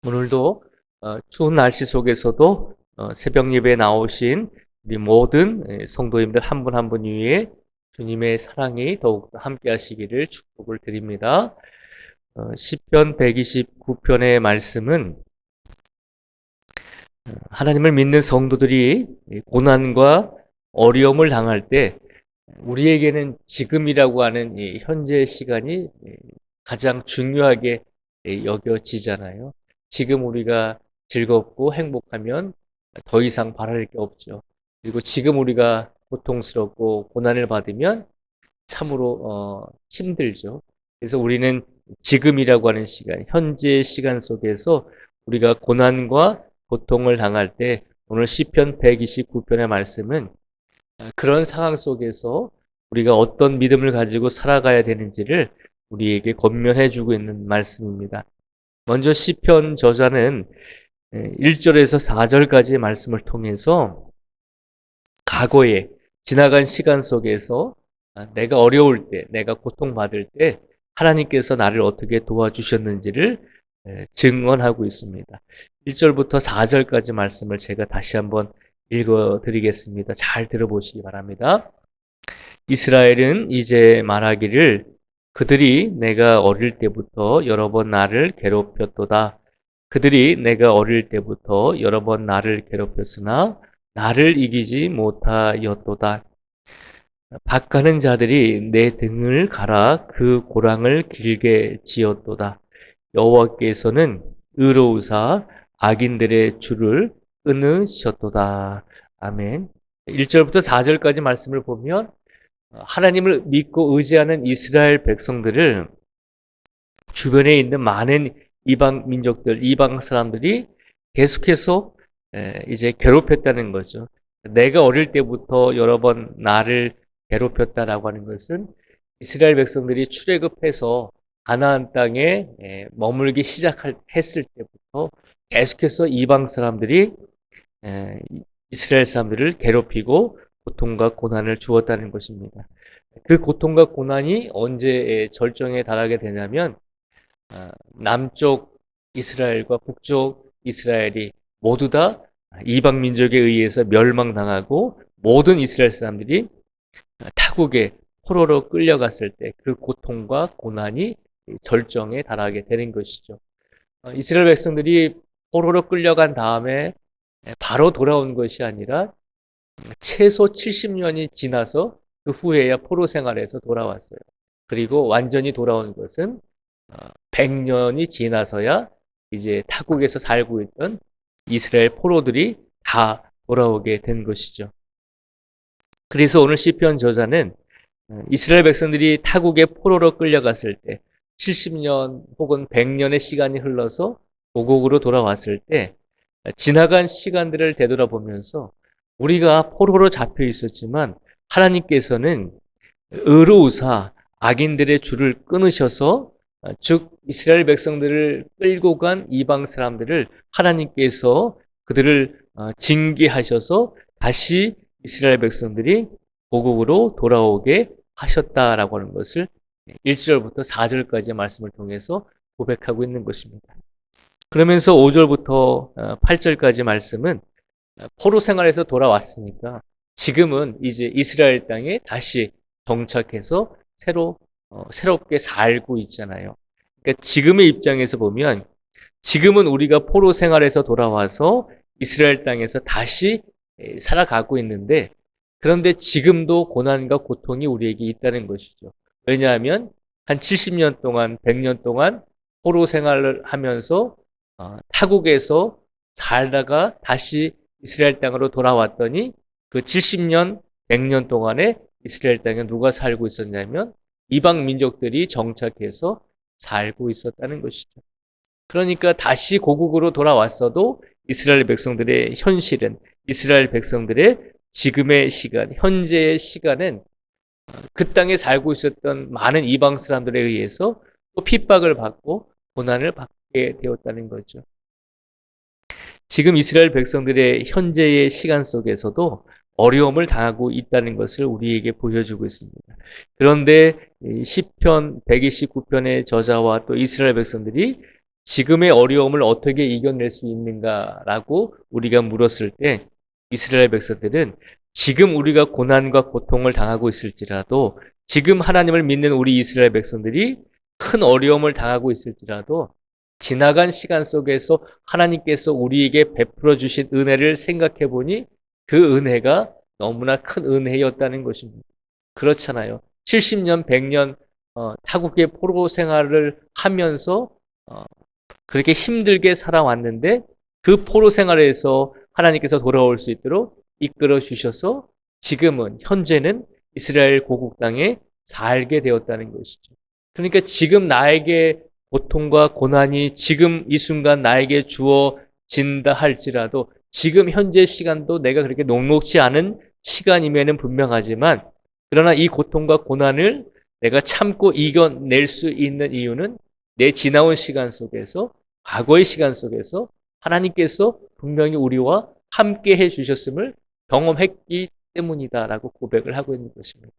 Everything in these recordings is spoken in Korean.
오늘도 추운 날씨 속에서도 새벽 예배에 나오신 우리 모든 성도님들 한 분 한 분 위에 주님의 사랑이 더욱 함께 하시기를 축복을 드립니다. 시편 129편의 말씀은 하나님을 믿는 성도들이 고난과 어려움을 당할 때 우리에게는 지금이라고 하는 이 현재의 시간이 가장 중요하게 여겨지잖아요. 지금 우리가 즐겁고 행복하면 더 이상 바랄 게 없죠. 그리고 지금 우리가 고통스럽고 고난을 받으면 참으로 힘들죠. 그래서 우리는 지금이라고 하는 시간, 현재의 시간 속에서 우리가 고난과 고통을 당할 때 오늘 시편 129편의 말씀은 그런 상황 속에서 우리가 어떤 믿음을 가지고 살아가야 되는지를 우리에게 권면해 주고 있는 말씀입니다. 먼저 시편 저자는 1절에서 4절까지의 말씀을 통해서 과거에 지나간 시간 속에서 내가 어려울 때, 내가 고통받을 때 하나님께서 나를 어떻게 도와주셨는지를 증언하고 있습니다. 1절부터 4절까지 말씀을 제가 다시 한번 읽어드리겠습니다. 잘 들어보시기 바랍니다. 이스라엘은 이제 말하기를 그들이 내가 어릴 때부터 여러 번 나를 괴롭혔도다. 그들이 내가 어릴 때부터 여러 번 나를 괴롭혔으나 나를 이기지 못하였도다. 박가는 자들이 내 등을 갈아 그 고랑을 길게 지었도다. 여호와께서는 의로우사 악인들의 줄을 끊으셨도다. 아멘. 1절부터 4절까지 말씀을 보면 하나님을 믿고 의지하는 이스라엘 백성들을 주변에 있는 많은 이방 민족들, 이방 사람들이 계속해서 이제 괴롭혔다는 거죠. 내가 어릴 때부터 여러 번 나를 괴롭혔다라고 하는 것은 이스라엘 백성들이 출애굽해서 가나안 땅에 머물기 시작했을 때부터 계속해서 이방 사람들이 이스라엘 사람들을 괴롭히고 고통과 고난을 주었다는 것입니다. 그 고통과 고난이 언제 절정에 달하게 되냐면 남쪽 이스라엘과 북쪽 이스라엘이 모두 다 이방 민족에 의해서 멸망당하고 모든 이스라엘 사람들이 타국에 포로로 끌려갔을 때 그 고통과 고난이 절정에 달하게 되는 것이죠. 이스라엘 백성들이 포로로 끌려간 다음에 바로 돌아온 것이 아니라 최소 70년이 지나서 그 후에야 포로 생활에서 돌아왔어요. 그리고 완전히 돌아온 것은 100년이 지나서야 이제 타국에서 살고 있던 이스라엘 포로들이 다 돌아오게 된 것이죠. 그래서 오늘 시편 저자는 이스라엘 백성들이 타국의 포로로 끌려갔을 때 70년 혹은 100년의 시간이 흘러서 고국으로 돌아왔을 때 지나간 시간들을 되돌아보면서 우리가 포로로 잡혀 있었지만 하나님께서는 의로우사 악인들의 줄을 끊으셔서 즉 이스라엘 백성들을 끌고 간 이방 사람들을 하나님께서 그들을 징계하셔서 다시 이스라엘 백성들이 고국으로 돌아오게 하셨다라고 하는 것을 1절부터 4절까지의 말씀을 통해서 고백하고 있는 것입니다. 그러면서 5절부터 8절까지 말씀은 포로 생활에서 돌아왔으니까 지금은 이제 이스라엘 땅에 다시 정착해서 새롭게 살고 있잖아요. 그러니까 지금의 입장에서 보면 지금은 우리가 포로 생활에서 돌아와서 이스라엘 땅에서 다시 살아가고 있는데 그런데 지금도 고난과 고통이 우리에게 있다는 것이죠. 왜냐하면 한 70년 동안, 100년 동안 포로 생활을 하면서 타국에서 살다가 다시 이스라엘 땅으로 돌아왔더니 그 70년, 100년 동안에 이스라엘 땅에 누가 살고 있었냐면 이방 민족들이 정착해서 살고 있었다는 것이죠. 그러니까 다시 고국으로 돌아왔어도 이스라엘 백성들의 현실은 이스라엘 백성들의 지금의 시간, 현재의 시간은 그 땅에 살고 있었던 많은 이방 사람들에 의해서 또 핍박을 받고 고난을 받게 되었다는 거죠. 지금 이스라엘 백성들의 현재의 시간 속에서도 어려움을 당하고 있다는 것을 우리에게 보여주고 있습니다. 그런데 시편 129편의 저자와 또 이스라엘 백성들이 지금의 어려움을 어떻게 이겨낼 수 있는가라고 우리가 물었을 때 이스라엘 백성들은 지금 우리가 고난과 고통을 당하고 있을지라도 지금 하나님을 믿는 우리 이스라엘 백성들이 큰 어려움을 당하고 있을지라도 지나간 시간 속에서 하나님께서 우리에게 베풀어 주신 은혜를 생각해 보니 그 은혜가 너무나 큰 은혜였다는 것입니다. 그렇잖아요. 70년, 100년 타국의 포로 생활을 하면서 그렇게 힘들게 살아왔는데 그 포로 생활에서 하나님께서 돌아올 수 있도록 이끌어 주셔서 지금은 현재는 이스라엘 고국 땅에 살게 되었다는 것이죠. 그러니까 지금 나에게 고통과 고난이 지금 이 순간 나에게 주어진다 할지라도 지금 현재 시간도 내가 그렇게 녹록지 않은 시간임에는 분명하지만 그러나 이 고통과 고난을 내가 참고 이겨낼 수 있는 이유는 내 지나온 시간 속에서 과거의 시간 속에서 하나님께서 분명히 우리와 함께 해주셨음을 경험했기 때문이다라고 고백을 하고 있는 것입니다.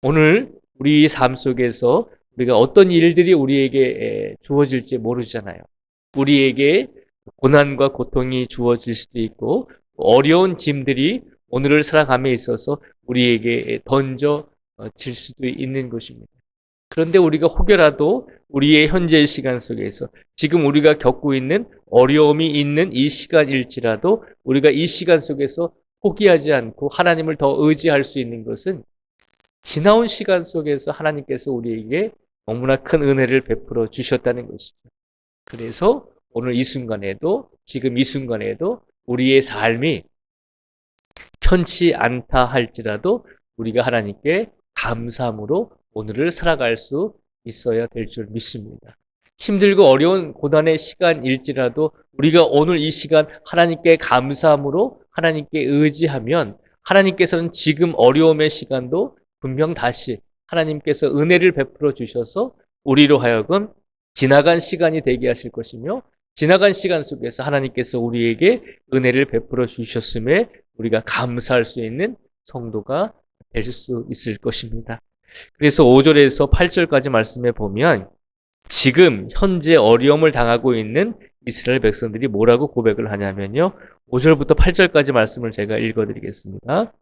오늘 우리 삶 속에서 우리가 어떤 일들이 우리에게 주어질지 모르잖아요. 우리에게 고난과 고통이 주어질 수도 있고 어려운 짐들이 오늘을 살아감에 있어서 우리에게 던져질 수도 있는 것입니다. 그런데 우리가 혹여라도 우리의 현재의 시간 속에서 지금 우리가 겪고 있는 어려움이 있는 이 시간일지라도 우리가 이 시간 속에서 포기하지 않고 하나님을 더 의지할 수 있는 것은 지나온 시간 속에서 하나님께서 우리에게 너무나 큰 은혜를 베풀어 주셨다는 것이죠. 그래서 오늘 이 순간에도 지금 이 순간에도 우리의 삶이 편치 않다 할지라도 우리가 하나님께 감사함으로 오늘을 살아갈 수 있어야 될 줄 믿습니다. 힘들고 어려운 고난의 시간일지라도 우리가 오늘 이 시간 하나님께 감사함으로 하나님께 의지하면 하나님께서는 지금 어려움의 시간도 분명 다시 하나님께서 은혜를 베풀어 주셔서 우리로 하여금 지나간 시간이 되게 하실 것이며 지나간 시간 속에서 하나님께서 우리에게 은혜를 베풀어 주셨음에 우리가 감사할 수 있는 성도가 될 수 있을 것입니다. 그래서 5절에서 8절까지 말씀해 보면 지금 현재 어려움을 당하고 있는 이스라엘 백성들이 뭐라고 고백을 하냐면요. 5절부터 8절까지 말씀을 제가 읽어드리겠습니다.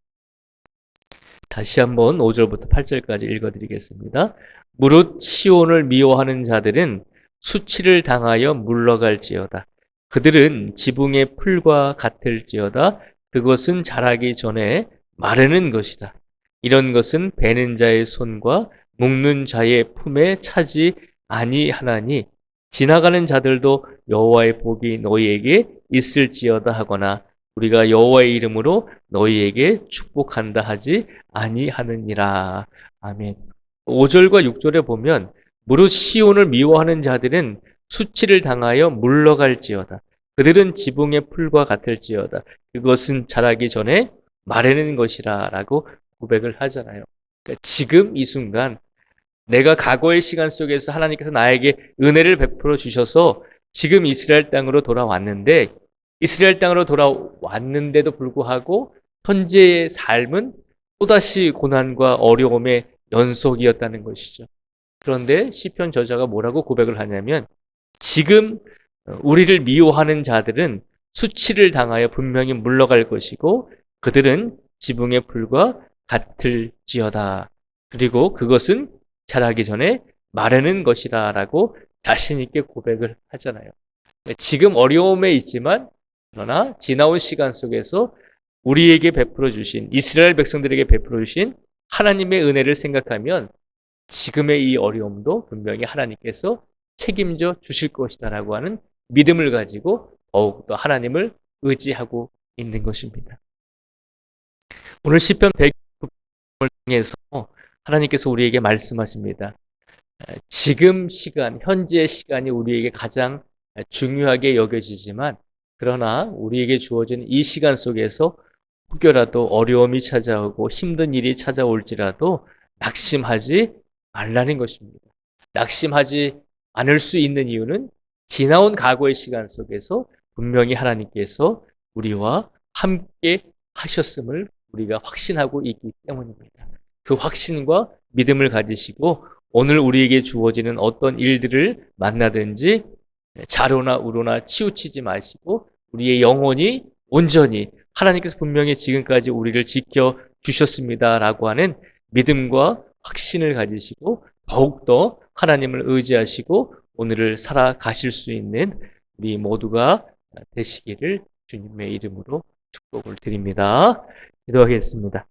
다시 한번 5절부터 8절까지 읽어드리겠습니다. 무릇 시온을 미워하는 자들은 수치를 당하여 물러갈지어다. 그들은 지붕의 풀과 같을지어다. 그것은 자라기 전에 마르는 것이다. 이런 것은 베는 자의 손과 묶는 자의 품에 차지 아니하나니 지나가는 자들도 여호와의 복이 너희에게 있을지어다 하거나 우리가 여호와의 이름으로 너희에게 축복한다 하지 아니하느니라. 아멘. 5절과 6절에 보면 무릇 시온을 미워하는 자들은 수치를 당하여 물러갈지어다. 그들은 지붕의 풀과 같을지어다. 그것은 자라기 전에 마르는 것이라 라고 고백을 하잖아요. 그러니까 지금 이 순간 내가 과거의 시간 속에서 하나님께서 나에게 은혜를 베풀어 주셔서 지금 이스라엘 땅으로 돌아왔는데 이스라엘 땅으로 돌아왔는데도 불구하고 현재의 삶은 또다시 고난과 어려움의 연속이었다는 것이죠. 그런데 시편 저자가 뭐라고 고백을 하냐면 지금 우리를 미워하는 자들은 수치를 당하여 분명히 물러갈 것이고 그들은 지붕의 풀과 같을지어다. 그리고 그것은 자라기 전에 마르는 것이다 라고 자신 있게 고백을 하잖아요. 지금 어려움에 있지만 그러나 지나온 시간 속에서 우리에게 베풀어 주신 이스라엘 백성들에게 베풀어 주신 하나님의 은혜를 생각하면 지금의 이 어려움도 분명히 하나님께서 책임져 주실 것이다 라고 하는 믿음을 가지고 더욱더 하나님을 의지하고 있는 것입니다. 오늘 시편 109편을 통해서 하나님께서 우리에게 말씀하십니다. 지금 시간, 현재의 시간이 우리에게 가장 중요하게 여겨지지만 그러나 우리에게 주어진 이 시간 속에서 혹여라도 어려움이 찾아오고 힘든 일이 찾아올지라도 낙심하지 말라는 것입니다. 낙심하지 않을 수 있는 이유는 지나온 과거의 시간 속에서 분명히 하나님께서 우리와 함께 하셨음을 우리가 확신하고 있기 때문입니다. 그 확신과 믿음을 가지시고 오늘 우리에게 주어지는 어떤 일들을 만나든지 좌로나 우로나 치우치지 마시고 우리의 영혼이 온전히 하나님께서 분명히 지금까지 우리를 지켜 주셨습니다라고 하는 믿음과 확신을 가지시고 더욱더 하나님을 의지하시고 오늘을 살아가실 수 있는 우리 모두가 되시기를 주님의 이름으로 축복을 드립니다. 기도하겠습니다.